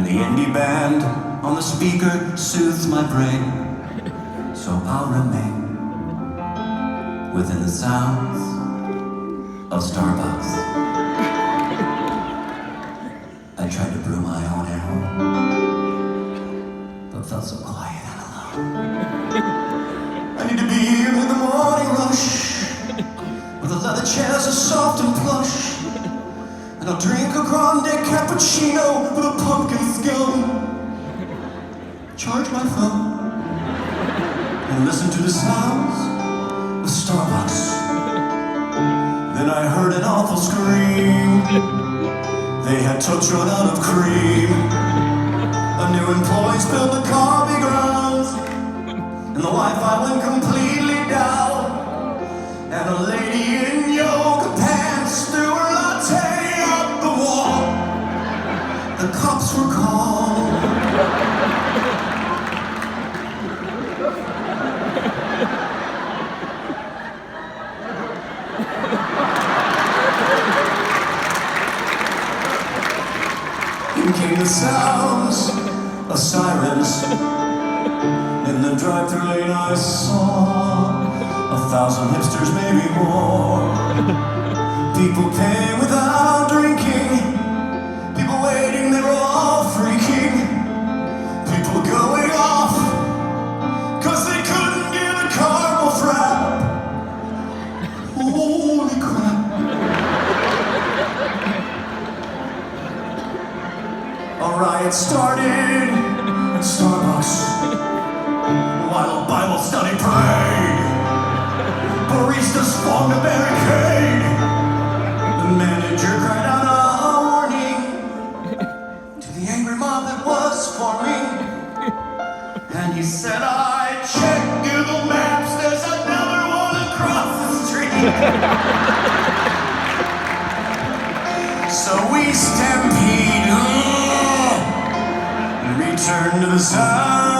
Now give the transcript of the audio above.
and the indie band on the speaker soothes my brain. So I'll remain within the sounds of Starbucks. I tried to brew my own ale, but felt so quiet and alone. I need to be here with the morning rush, with the leather chairs are soft and plush, and I'll drink a grande cappuccino with a pumpkin scone. Charge my phone and listen to the sounds of Starbucks. Then I heard an awful scream. They had totes run out of cream. A new employee spilled the coffee grounds, and the Wi-Fi went completely down. And a lady in yoga pants threw her latte up the wall. The cops were called. In came the sounds of sirens. In the drive-thru lane I saw 1,000 hipsters, maybe more. People paying without drinking. People waiting, they were all freaking. People going off 'cause they couldn't get a caramel frap. Holy crap. A riot started at Starbucks while a Bible study prayed. Baristas formed a barricade. The manager cried out a warning to the angry mob that was forming. And he said, I checked Google Maps, there's another one across the street. So we stampede. Return to the sound